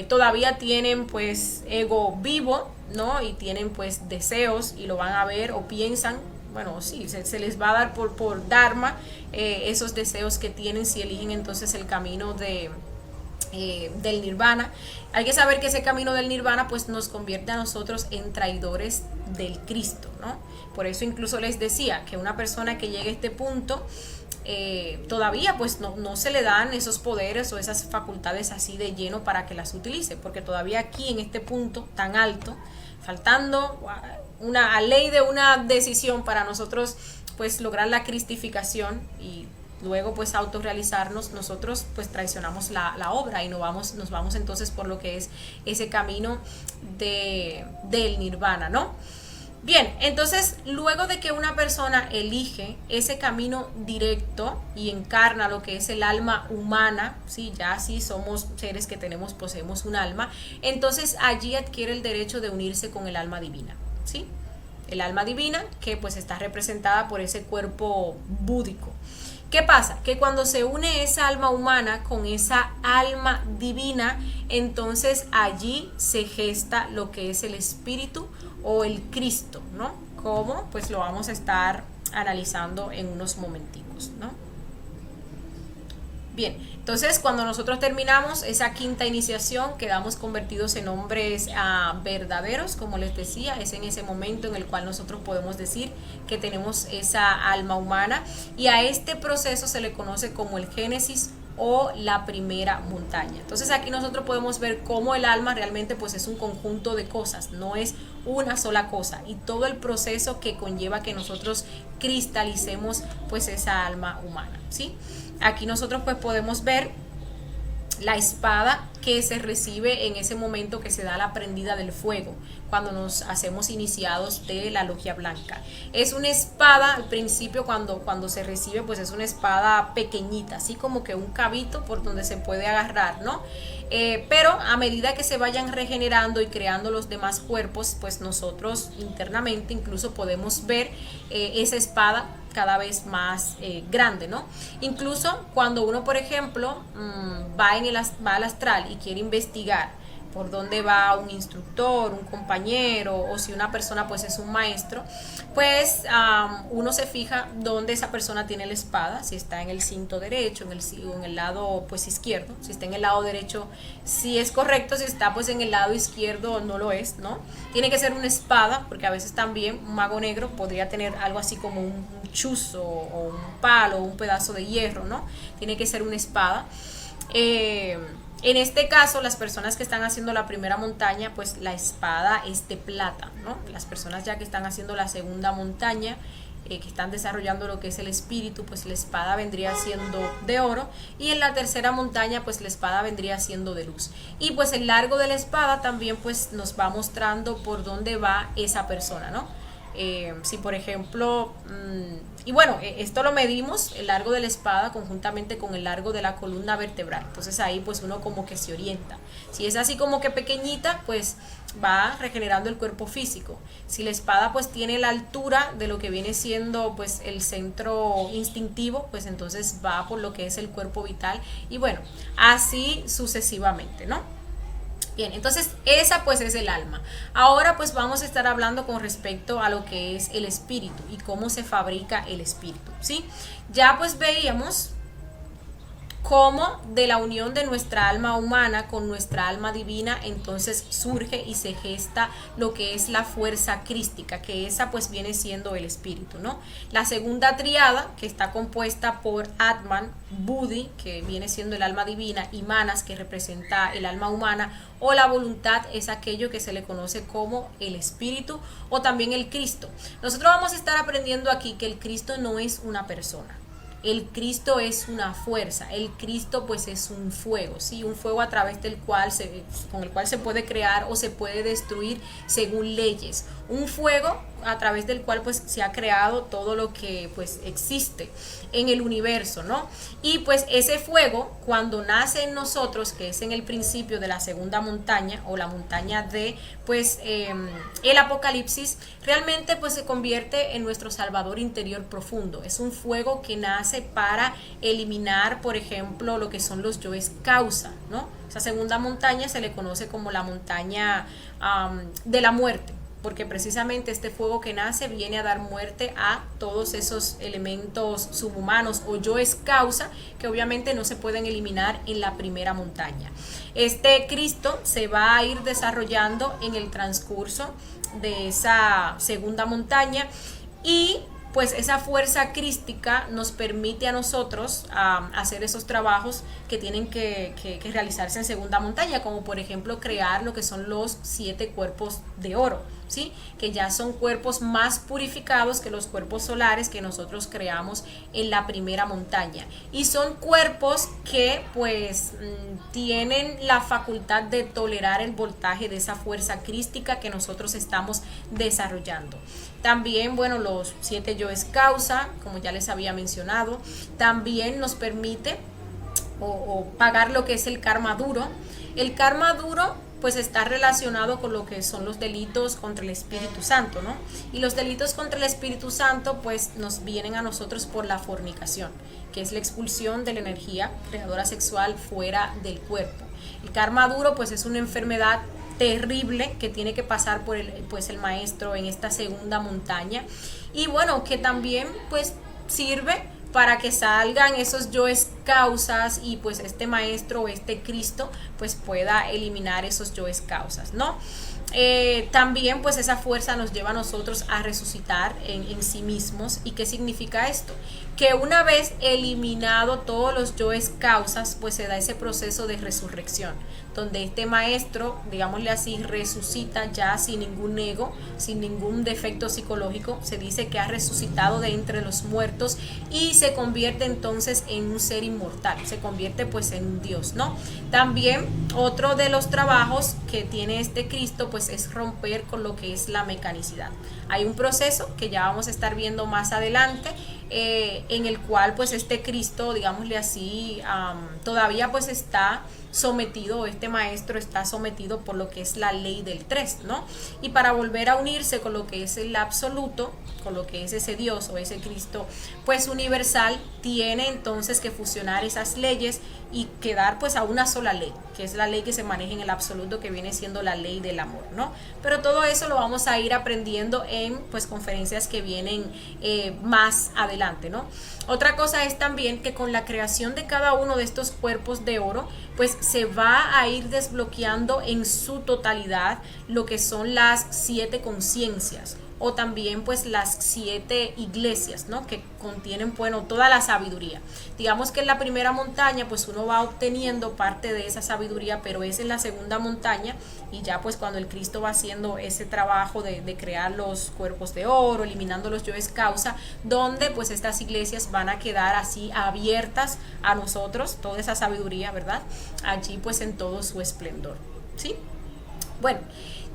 Todavía tienen pues ego vivo, ¿no? Y tienen pues deseos, y lo van a ver o piensan, bueno, sí, se les va a dar por dharma esos deseos que tienen si eligen entonces el camino del nirvana. Hay que saber que ese camino del nirvana pues nos convierte a nosotros en traidores del Cristo, ¿no? Por eso incluso les decía que una persona que llegue a este punto todavía pues no se le dan esos poderes o esas facultades así de lleno para que las utilice, porque todavía aquí en este punto tan alto, faltando a ley de una decisión para nosotros pues lograr la cristificación y luego pues autorrealizarnos, nosotros pues traicionamos la obra y nos vamos entonces por lo que es ese camino del nirvana, ¿no? Bien, entonces luego de que una persona elige ese camino directo y encarna lo que es el alma humana, ¿sí? Ya sí somos seres que poseemos un alma, entonces allí adquiere el derecho de unirse con el alma divina, ¿sí? El alma divina que pues está representada por ese cuerpo búdico. ¿Qué pasa? Que cuando se une esa alma humana con esa alma divina, entonces allí se gesta lo que es el espíritu o el Cristo, ¿no? Como pues lo vamos a estar analizando en unos momenticos, ¿no? Bien, entonces cuando nosotros terminamos esa quinta iniciación, quedamos convertidos en hombres verdaderos, como les decía, es en ese momento en el cual nosotros podemos decir que tenemos esa alma humana, y a este proceso se le conoce como el Génesis o la primera montaña. Entonces aquí nosotros podemos ver cómo el alma realmente pues es un conjunto de cosas, no es una sola cosa, y todo el proceso que conlleva que nosotros cristalicemos pues esa alma humana, ¿sí? Aquí nosotros pues podemos ver la espada que se recibe en ese momento que se da la prendida del fuego, cuando nos hacemos iniciados de la logia blanca. Es una espada, al principio cuando se recibe, pues es una espada pequeñita, así como que un cabito por donde se puede agarrar, ¿no? Pero a medida que se vayan regenerando y creando los demás cuerpos, pues nosotros internamente incluso podemos ver esa espada cada vez más grande, ¿no? Incluso cuando uno, por ejemplo, va al astral y quiere investigar por dónde va un instructor, un compañero, o si una persona pues es un maestro, pues uno se fija dónde esa persona tiene la espada, si está en el cinto derecho, en el lado pues izquierdo. Si está en el lado derecho sí es correcto, si está pues en el lado izquierdo no lo es, ¿no? Tiene que ser una espada, porque a veces también un mago negro podría tener algo así como un chuzo o un palo o un pedazo de hierro, ¿no? Tiene que ser una espada. En este caso, las personas que están haciendo la primera montaña, pues la espada es de plata, ¿no? Las personas ya que están haciendo la segunda montaña, que están desarrollando lo que es el espíritu, pues la espada vendría siendo de oro, y en la tercera montaña pues la espada vendría siendo de luz. Y pues el largo de la espada también pues nos va mostrando por dónde va esa persona, ¿no? Si por ejemplo, y bueno, esto lo medimos, el largo de la espada conjuntamente con el largo de la columna vertebral, entonces ahí pues uno como que se orienta. Si es así como que pequeñita, pues va regenerando el cuerpo físico. Si la espada pues tiene la altura de lo que viene siendo pues el centro instintivo, pues entonces va por lo que es el cuerpo vital, y bueno, así sucesivamente, ¿no? Bien, entonces esa pues es el alma. Ahora pues vamos a estar hablando con respecto a lo que es el espíritu y cómo se fabrica el espíritu, ¿sí? Ya pues veíamos cómo de la unión de nuestra alma humana con nuestra alma divina entonces surge y se gesta lo que es la fuerza crística, que esa pues viene siendo el espíritu, ¿no? La segunda triada, que está compuesta por Atman, Buddhi, que viene siendo el alma divina, y Manas, que representa el alma humana, o la voluntad, es aquello que se le conoce como el espíritu o también el Cristo. Nosotros vamos a estar aprendiendo aquí que el Cristo no es una persona. El Cristo es una fuerza, el Cristo pues es un fuego, ¿sí? Un fuego a través del cual con el cual se puede crear o se puede destruir según leyes. Un fuego a través del cual pues se ha creado todo lo que pues existe en el universo, ¿no? Y pues ese fuego cuando nace en nosotros, que es en el principio de la segunda montaña o la montaña de pues el Apocalipsis, realmente pues se convierte en nuestro Salvador interior profundo. Es un fuego que nace para eliminar, por ejemplo, lo que son los yoes causa, ¿no? Esa segunda montaña se le conoce como la montaña de la muerte, porque precisamente este fuego que nace viene a dar muerte a todos esos elementos subhumanos o yoes causa que obviamente no se pueden eliminar en la primera montaña. Este Cristo se va a ir desarrollando en el transcurso de esa segunda montaña, y pues esa fuerza crística nos permite a nosotros hacer esos trabajos que tienen que realizarse en segunda montaña, como por ejemplo crear lo que son los 7 cuerpos de oro, ¿sí? Que ya son cuerpos más purificados que los cuerpos solares que nosotros creamos en la primera montaña, y son cuerpos que pues tienen la facultad de tolerar el voltaje de esa fuerza crística que nosotros estamos desarrollando. También, bueno, los 7 yoes causa, como ya les había mencionado, también nos permite o pagar lo que es el karma duro. El karma duro pues está relacionado con lo que son los delitos contra el Espíritu Santo, ¿no? Y los delitos contra el Espíritu Santo pues nos vienen a nosotros por la fornicación, que es la expulsión de la energía creadora sexual fuera del cuerpo. El karma duro pues es una enfermedad terrible que tiene que pasar por el maestro en esta segunda montaña, y bueno, que también pues sirve para que salgan esos yoes causas y pues este maestro o este Cristo pues pueda eliminar esos yoes causas, ¿no? También pues esa fuerza nos lleva a nosotros a resucitar en sí mismos. ¿Y qué significa esto? Que una vez eliminado todos los yoes causas, pues se da ese proceso de resurrección, donde este maestro, digámosle así, resucita ya sin ningún ego, sin ningún defecto psicológico. Se dice que ha resucitado de entre los muertos y se convierte entonces en un ser inmortal, se convierte pues en un Dios, ¿no? También otro de los trabajos que tiene este Cristo pues es romper con lo que es la mecanicidad. Hay un proceso que ya vamos a estar viendo más adelante, en el cual pues este Cristo, digámosle así, todavía pues está sometido, este maestro está sometido por lo que es la ley del 3, ¿no? Y para volver a unirse con lo que es el absoluto, con lo que es ese Dios o ese Cristo, pues universal, tiene entonces que fusionar esas leyes y quedar pues a una sola ley, que es la ley que se maneja en el absoluto, que viene siendo la ley del amor, ¿no? Pero todo eso lo vamos a ir aprendiendo en pues conferencias que vienen más adelante, ¿no? Otra cosa es también que con la creación de cada uno de estos cuerpos de oro, pues se va a ir desbloqueando en su totalidad lo que son las 7 conciencias, o también pues las 7 iglesias, ¿no? Que contienen, bueno, toda la sabiduría. Digamos que en la primera montaña pues uno va obteniendo parte de esa sabiduría, pero es en la segunda montaña, y ya pues cuando el Cristo va haciendo ese trabajo de crear los cuerpos de oro, eliminando los yoes causa, donde pues estas iglesias van a quedar así abiertas a nosotros, toda esa sabiduría, ¿verdad? Allí pues en todo su esplendor, ¿sí? Bueno,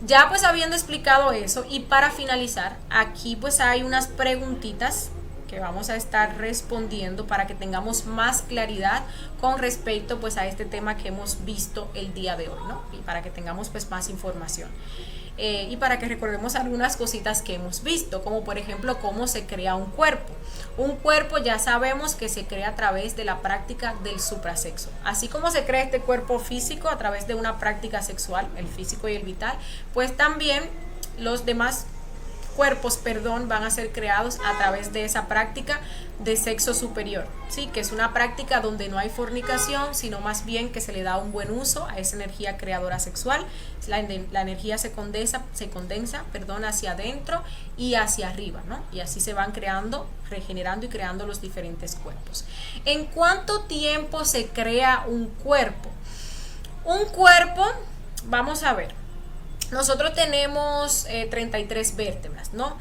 ya pues habiendo explicado eso, y para finalizar, aquí pues hay unas preguntitas que vamos a estar respondiendo para que tengamos más claridad con respecto pues a este tema que hemos visto el día de hoy, ¿no? Y para que tengamos pues más información. Y para que recordemos algunas cositas que hemos visto, como por ejemplo cómo se crea un cuerpo. Un cuerpo ya sabemos que se crea a través de la práctica del suprasexo. Así como se crea este cuerpo físico a través de una práctica sexual, el físico y el vital, pues también los demás cuerpos, van a ser creados a través de esa práctica de sexo superior, ¿sí? Que es una práctica donde no hay fornicación, sino más bien que se le da un buen uso a esa energía creadora sexual. La energía se condensa, hacia adentro y hacia arriba, ¿no? Y así se van creando, regenerando y creando los diferentes cuerpos. ¿En cuánto tiempo se crea un cuerpo? Un cuerpo, vamos a ver, nosotros tenemos 33 vértebras, ¿no?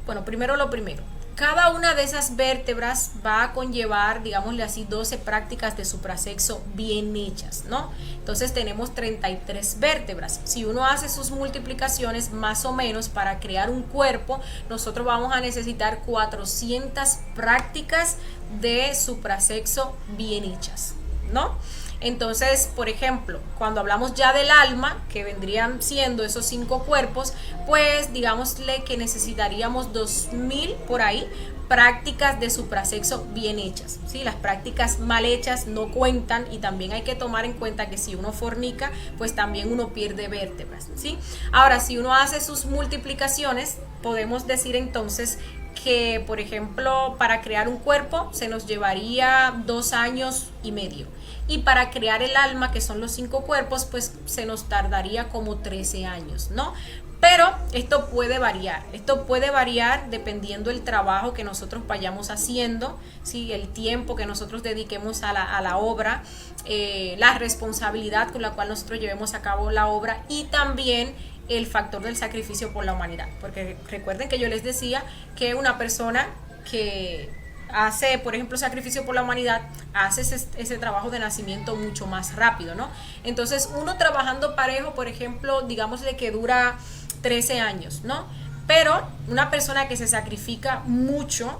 Bueno, primero lo primero. Cada una de esas vértebras va a conllevar, digámosle así, 12 prácticas de suprasexo bien hechas, ¿no? Entonces tenemos 33 vértebras. Si uno hace sus multiplicaciones, más o menos, para crear un cuerpo, nosotros vamos a necesitar 400 prácticas de suprasexo bien hechas, ¿no? Entonces, por ejemplo, cuando hablamos ya del alma, que vendrían siendo esos 5 cuerpos, pues digámosle que necesitaríamos 2000 por ahí prácticas de suprasexo bien hechas, ¿sí? Las prácticas mal hechas no cuentan, y también hay que tomar en cuenta que si uno fornica, pues también uno pierde vértebras, ¿sí? Ahora, si uno hace sus multiplicaciones, podemos decir entonces que, por ejemplo, para crear un cuerpo se nos llevaría 2 años y medio. Y para crear el alma, que son los 5 cuerpos, pues se nos tardaría como 13 años, ¿no? Pero esto puede variar dependiendo del trabajo que nosotros vayamos haciendo, ¿sí? El tiempo que nosotros dediquemos a la obra, la responsabilidad con la cual nosotros llevemos a cabo la obra, y también el factor del sacrificio por la humanidad. Porque recuerden que yo les decía que una persona que hace, por ejemplo, sacrificio por la humanidad, hace ese trabajo de nacimiento mucho más rápido, ¿no? Entonces, uno trabajando parejo, por ejemplo, digámosle que dura 13 años, ¿no? Pero una persona que se sacrifica mucho,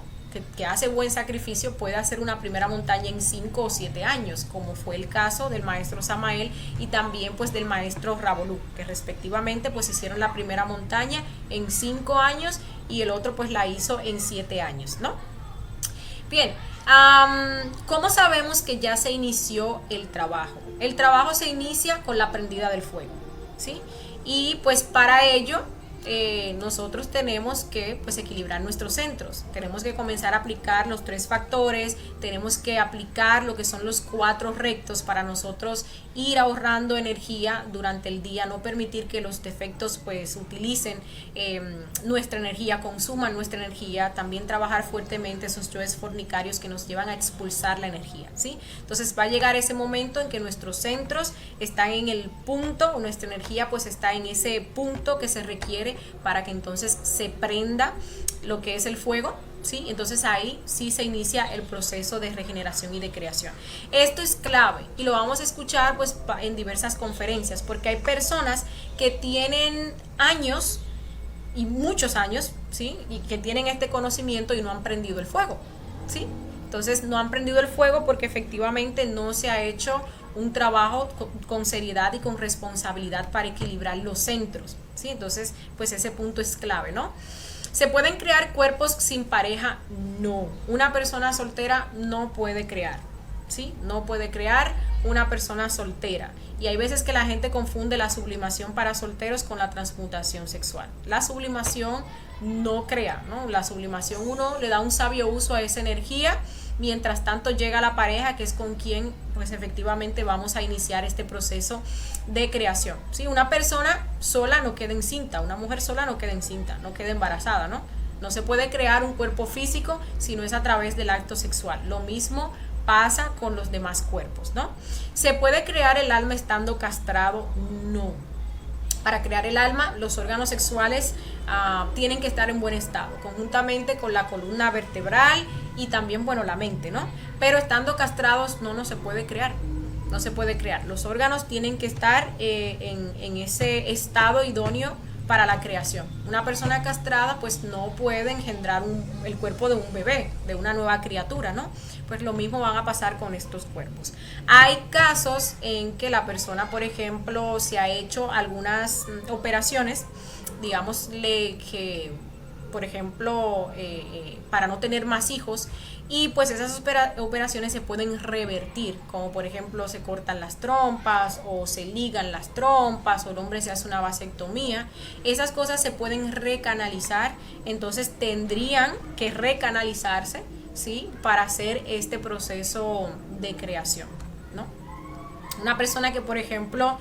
que hace buen sacrificio, puede hacer una primera montaña en 5 o 7 años, como fue el caso del maestro Samael y también pues del maestro Ravolú, que respectivamente pues hicieron la primera montaña en 5 años y el otro pues la hizo en 7 años, ¿no? Bien, ¿cómo sabemos que ya se inició el trabajo? El trabajo se inicia con la prendida del fuego, ¿sí? Y pues para ello nosotros tenemos que pues equilibrar nuestros centros, tenemos que comenzar a aplicar los 3 factores, tenemos que aplicar lo que son los 4 rectos para nosotros ir ahorrando energía durante el día, no permitir que los defectos pues utilicen nuestra energía, consuman nuestra energía, también trabajar fuertemente esos yoes fornicarios que nos llevan a expulsar la energía, ¿sí? Entonces va a llegar ese momento en que nuestros centros están en el punto, nuestra energía pues está en ese punto que se requiere para que entonces se prenda lo que es el fuego, ¿sí? Entonces ahí sí se inicia el proceso de regeneración y de creación. Esto es clave y lo vamos a escuchar pues en diversas conferencias, porque hay personas que tienen años y muchos años, ¿sí? Y que tienen este conocimiento y no han prendido el fuego, ¿sí? Entonces no han prendido el fuego porque efectivamente no se ha hecho un trabajo con seriedad y con responsabilidad para equilibrar los centros, ¿sí? Entonces, pues ese punto es clave, ¿no? ¿Se pueden crear cuerpos sin pareja? No. Una persona soltera no puede crear, ¿sí? No puede crear una persona soltera. Y hay veces que la gente confunde la sublimación para solteros con la transmutación sexual. La sublimación no crea, ¿no? La sublimación uno le da un sabio uso a esa energía, mientras tanto llega la pareja, que es con quien pues efectivamente vamos a iniciar este proceso de creación, ¿sí? Una persona sola no queda encinta, una mujer sola no queda encinta, no queda embarazada, ¿no? No se puede crear un cuerpo físico si no es a través del acto sexual. Lo mismo pasa con los demás cuerpos, ¿no? ¿Se puede crear el alma estando castrado? No. Para crear el alma, los órganos sexuales tienen que estar en buen estado, conjuntamente con la columna vertebral y también, bueno, la mente, ¿no? Pero estando castrados no se puede crear. No se puede crear. Los órganos tienen que estar en ese estado idóneo para la creación. Una persona castrada pues no puede engendrar el cuerpo de un bebé, de una nueva criatura, ¿no? Pues lo mismo van a pasar con estos cuerpos. Hay casos en que la persona, por ejemplo, se ha hecho algunas operaciones, digámosle que, por ejemplo, para no tener más hijos, y pues esas operaciones se pueden revertir, como por ejemplo se cortan las trompas o se ligan las trompas o el hombre se hace una vasectomía. Esas cosas se pueden recanalizar, entonces tendrían que recanalizarse, ¿sí? Para hacer este proceso de creación, ¿no? Una persona que por ejemplo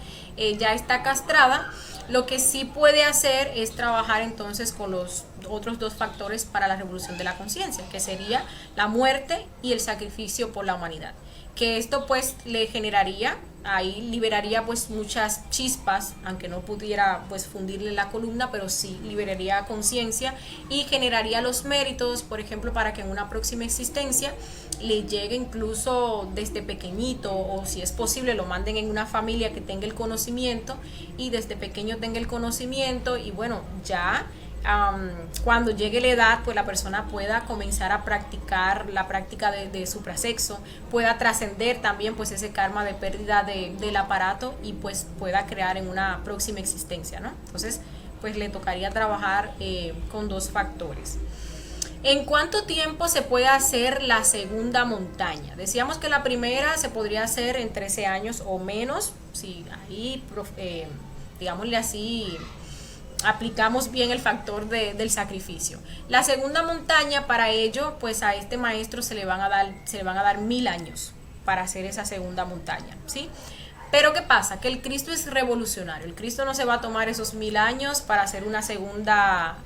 ya está castrada, lo que sí puede hacer es trabajar entonces con los otros dos factores para la revolución de la conciencia, que sería la muerte y el sacrificio por la humanidad. Que esto pues le generaría, ahí liberaría pues muchas chispas, aunque no pudiera pues fundirle la columna, pero sí liberaría conciencia y generaría los méritos, por ejemplo, para que en una próxima existencia le llegue incluso desde pequeñito, o si es posible lo manden en una familia que tenga el conocimiento y desde pequeño tenga el conocimiento y bueno, ya cuando llegue la edad pues la persona pueda comenzar a practicar la práctica de suprasexo, pueda trascender también pues ese karma de pérdida del aparato y pues pueda crear en una próxima existencia, ¿no? Entonces pues le tocaría trabajar con dos factores. ¿En cuánto tiempo se puede hacer la segunda montaña? Decíamos que la primera se podría hacer en 13 años o menos, si ahí, digámosle así, aplicamos bien el factor del sacrificio. La segunda montaña, para ello, pues a este maestro se le van a dar 1000 años para hacer esa segunda montaña, ¿sí? Pero ¿qué pasa? Que el Cristo es revolucionario. El Cristo no se va a tomar esos 1000 años para hacer una segunda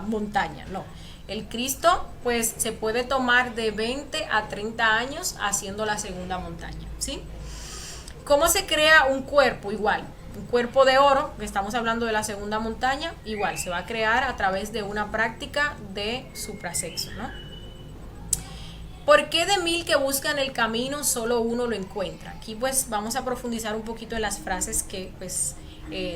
montaña, no. El Cristo pues se puede tomar de 20 a 30 años haciendo la segunda montaña, ¿sí? ¿Cómo se crea un cuerpo? Igual, un cuerpo de oro, que estamos hablando de la segunda montaña, igual se va a crear a través de una práctica de suprasexo, ¿no? ¿Por qué de 1000 que buscan el camino solo uno lo encuentra? Aquí pues vamos a profundizar un poquito en las frases que pues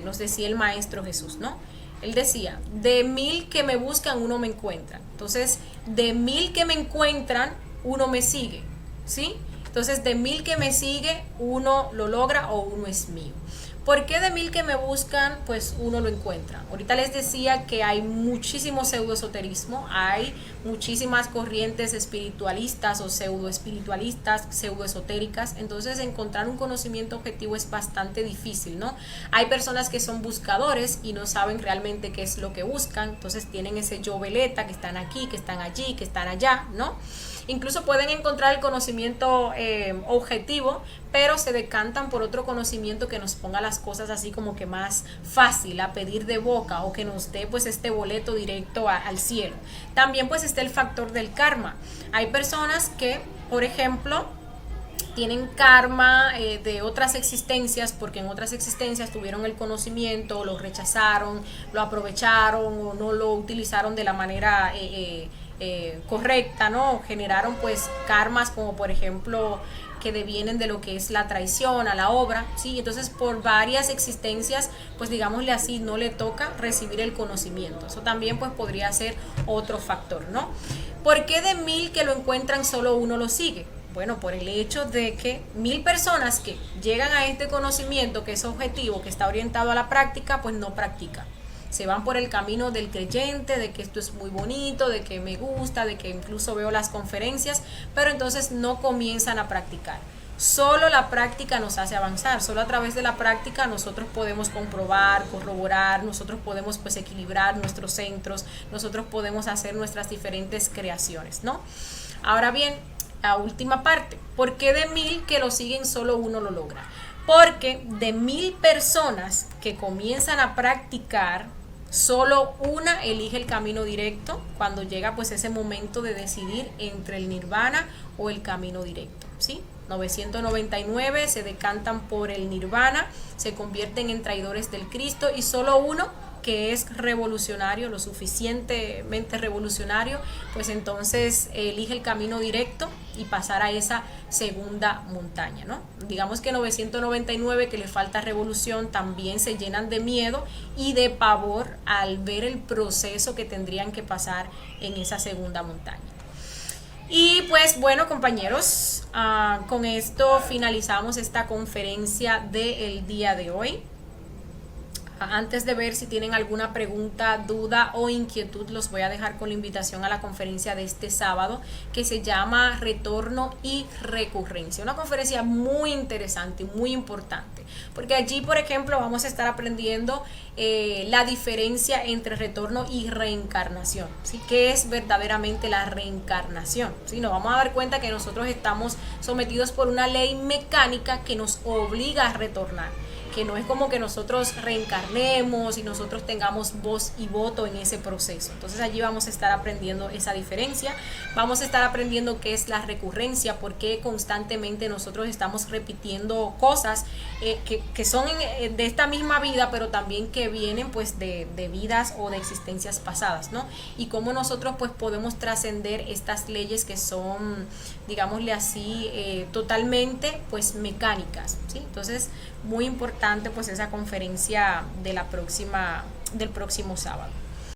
nos decía el Maestro Jesús, ¿no? Él decía, de 1000 que me buscan, uno me encuentra. Entonces, de 1000 que me encuentran, uno me sigue, ¿sí? Entonces, de 1000 que me sigue, uno lo logra o uno es mío. ¿Por qué de 1000 que me buscan, pues uno lo encuentra? Ahorita les decía que hay muchísimo pseudoesoterismo, hay muchísimas corrientes espiritualistas o pseudoespiritualistas, pseudoesotéricas, entonces encontrar un conocimiento objetivo es bastante difícil, ¿no? Hay personas que son buscadores y no saben realmente qué es lo que buscan, entonces tienen ese yo veleta, que están aquí, que están allí, que están allá, ¿no? Incluso pueden encontrar el conocimiento objetivo, pero se decantan por otro conocimiento que nos ponga las cosas así como que más fácil a pedir de boca o que nos dé pues este boleto directo al cielo. También pues está el factor del karma. Hay personas que, por ejemplo, tienen karma de otras existencias porque en otras existencias tuvieron el conocimiento, lo rechazaron, lo aprovecharon o no lo utilizaron de la manera correcta, ¿no? Generaron pues karmas como por ejemplo que devienen de lo que es la traición a la obra, ¿sí? Entonces por varias existencias pues digámosle así no le toca recibir el conocimiento. Eso también pues podría ser otro factor, ¿no? ¿Por qué de 1000 que lo encuentran solo uno lo sigue? Bueno, por el hecho de que 1000 personas que llegan a este conocimiento, que es objetivo, que está orientado a la práctica, pues no practican. Se van por el camino del creyente, de que esto es muy bonito, de que me gusta, de que incluso veo las conferencias, pero entonces no comienzan a practicar. Solo la práctica nos hace avanzar, solo a través de la práctica nosotros podemos comprobar, corroborar, nosotros podemos pues equilibrar nuestros centros, nosotros podemos hacer nuestras diferentes creaciones, ¿no? Ahora bien, la última parte, ¿por qué de 1000 que lo siguen solo uno lo logra? Porque de 1000 personas que comienzan a practicar, solo una elige el camino directo cuando llega pues ese momento de decidir entre el nirvana o el camino directo, ¿sí? 999 se decantan por el nirvana, se convierten en traidores del Cristo, y solo uno, que es revolucionario, lo suficientemente revolucionario, pues entonces elige el camino directo y pasar a esa segunda montaña, ¿no? Digamos que 999 que le falta revolución también se llenan de miedo y de pavor al ver el proceso que tendrían que pasar en esa segunda montaña. Y pues bueno, compañeros, con esto finalizamos esta conferencia del día de hoy. Antes de ver si tienen alguna pregunta, duda o inquietud, los voy a dejar con la invitación a la conferencia de este sábado, que se llama Retorno y Recurrencia. Una conferencia muy interesante y muy importante, porque allí, por ejemplo, vamos a estar aprendiendo la diferencia entre retorno y reencarnación, ¿sí? ¿Qué es verdaderamente la reencarnación? ¿Sí? Nos vamos a dar cuenta que nosotros estamos sometidos por una ley mecánica que nos obliga a retornar, que no es como que nosotros reencarnemos y nosotros tengamos voz y voto en ese proceso. Entonces allí vamos a estar aprendiendo esa diferencia, vamos a estar aprendiendo qué es la recurrencia, por qué constantemente nosotros estamos repitiendo cosas que son de esta misma vida, pero también que vienen pues de vidas o de existencias pasadas, ¿no? Y cómo nosotros pues podemos trascender estas leyes que son, digámosle así, totalmente pues mecánicas, ¿sí? Entonces, muy importante pues esa conferencia del próximo sábado.